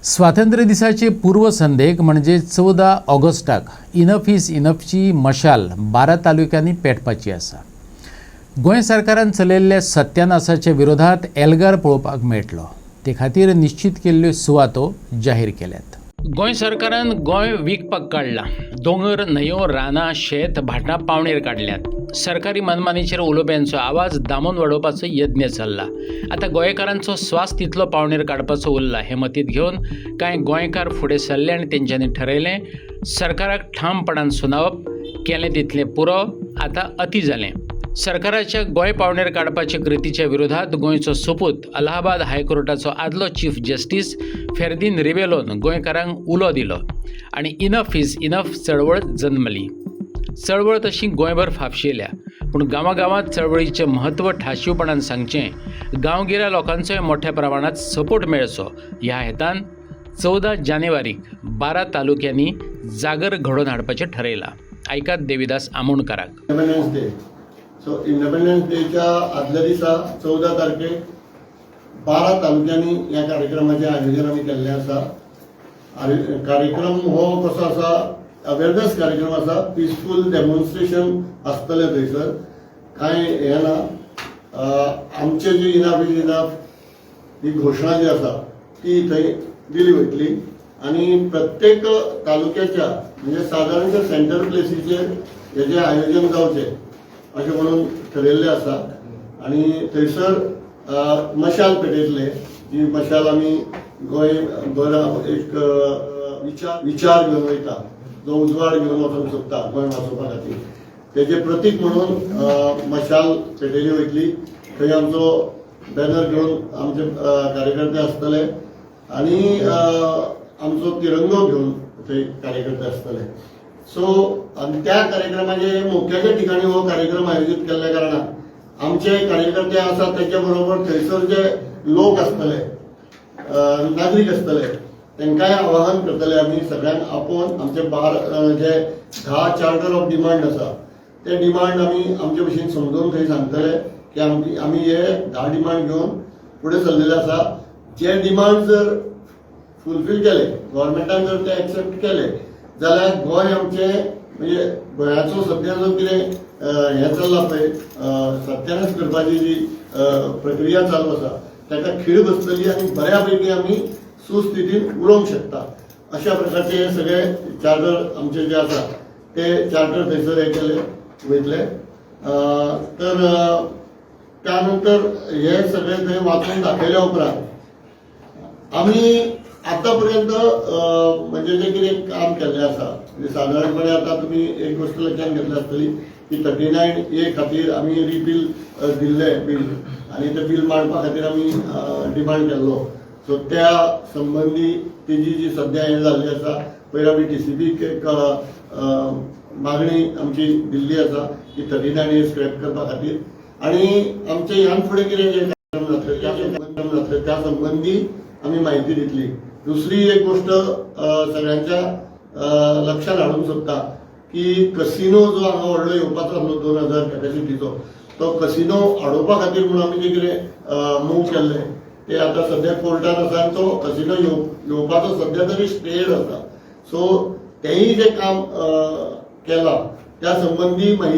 स्वातंत्र्य दिसाचे पूर्वसंध्येक म्हणजे 14 ऑगस्टाक इनफ इज इनफची मशाल 12 तालुक्यांनी पेटपाची आसा। गोंय सरकारान चलयल्ल्या सत्यानाशाच्या विरोधात एल्गार पळोवपाक मेळटलो, ते खातीर निश्चित केल्ल्यो सुवातो जाहीर केल्यात। गोंय सरकारान गोंय विकपाक काडला। दोंगर, न्हंयो, रानां, शेत, भाटां पावणेर काडल्यात। सरकारी मनमानीचेर उलोवप्यांचो आवाज दामून वाडोवपाचो यत्न चल्ला। आतां गोंयकारांचो स्वास तितलो पावणेर काडपाचो उरला हे मतींत घेवन कांय गोंयकार फुडें सरले आनी तेंच्यांनी ठरयलें सरकाराक ठामपणान सुनावप, केलें तितलें पुरो, आतां अती जालें। सरकाराच्या गोंय पावणेर काडपाचे कृतीच्या विरोधात गोंयचो सोपूत अलाहाबाद हायकोर्टाचो आदलो चीफ जस्टीस फेर्दीन रिबेलोन गोंयकारांक उलो दिलो आनी इनफ इज इनफ चळवळ जल्मली। चळवळ तशी गोंयभर फाफशिल्ल्या, पूण गांवागांवांत चळवळीचें म्हत्व ठाशीवपणान सांगचें, गांवगिऱ्या लोकांचोय मोठ्या प्रमाणात सपोर्ट मेळचो ह्या हेतान 14 जानेवारीक 12 तालुक्यांनी जागर घडोवन हाडपाचें ठरयलां। आयकात देविदास आमोणकाराक। सो इंडिपेंडन्स डेच्या आदल्या दिसा 14 तारखेक 12 तालुक्यांनी ह्या कार्यक्रमाचें आयोजन आमी केल्लें आसा। कार्यक्रम हो कसो आसा, अवेरनेस कार्यक्रम आसा, पिसफूल डेमॉन्स्ट्रेशन आसतलें थंयसर, कांय हें ना। आमचे जे इनफ इज इनफ ही घोशणा जी आसा ती थंय दिली वयतली आनी प्रत्येक तालुक्याच्या म्हणजे सादारणच्या सेंटर प्लेसीचेर हेजें आयोजन जावचें अशें म्हणून ठरयल्लें आसा। आनी थंयसर मशाल पेटयतले, जी मशाल आमी गोंयभर एक विचार घेवन वयता, जो उजवाड घेवन वचूंक सोदता गोंय वाचोवपा खातीर, तेजें प्रतीक म्हणून मशाल पेटयली वयतली। थंय आमचो बॅनर घेवन आमचे कार्यकर्ते आसतले आनी आमचो तिरंगो घेवन थंय कार्यकर्ते आसतले। सो आनी त्या कार्यक्रमाचे मुख्याच्या ठिकाणी हो कार्यक्रम आयोजीत केल्ल्या कारणान आमचे कार्यकर्ते आसात तेच्या बरोबर थंयसर जे लोक आसतले, नागरीक आसतले, तांकांय आवाहन करतले आमी सगळ्यांक आपोवन आमचे जे 10 चार्टर ऑफ डिमांड आसा ते डिमांड आमी आमचे भशेन समजून थंय सांगतले की आमी हे 10 डिमांड घेवन फुडें सरलेले आसा। जे डिमांड जर फुलफील केले, गव्हर्मेंटान जर ते एक्सेप्ट केले जाल्यार गोंय आमचें म्हणजे गोंयाचो सध्या जो कितें हें चल्ला पळय, सत्यानाश करपाची जी प्रक्रिया चालू आसा ताका खीळ बसतली आनी बऱ्या पैकी आमी सुस्थितीन उरोवंक शकता। अशा प्रकारचे हे सगळे चार्टर आमचे जे आसा ते चार्टर थंयसर हे केले वयतले। तर त्यानंतर हे सगळे थंय वाचून दाखयल्या उपरांत आमी आतापर्यंत म्हणजे जे कितें काम केल्लें आसा, म्हणजे सादारणपणे आता तुमी एक गोष्ट लक्षात घेतली आसतली की 39A खातीर आमी रिबील दिल्लें बील आनी तें बील मांडपा खातीर आमी डिमांड केल्लो। सो त्या संबंधी तेजी जी सद्या हें जाल्ली आसा, पयर आमी DCBक एक मागणी आमची दिल्ली आसा की 39A स्क्रॅप करपा खातीर, आनी आमचे ह्यान फुडें कितें जे कार्यक्रम जातले त्या संबंधी आमी म्हायती दितली। दुसरी एक गोष्ट सगळ्यांच्या लक्षात हाडूंक सोदता की कसिनो जो हांगा व्हडलो येवपाचो आसलो 2000 कॅपॅसिटीचो, तो कसिनो हाडोवपा खातीर म्हणून आमी जे कितें मूव केल्ले ते आतां सद्या कोर्टान आसा आनी तो कसिनो येवपाचो सद्या तरी स्टेड आसा। सो तेंय जें काम केलां त्या संबंधी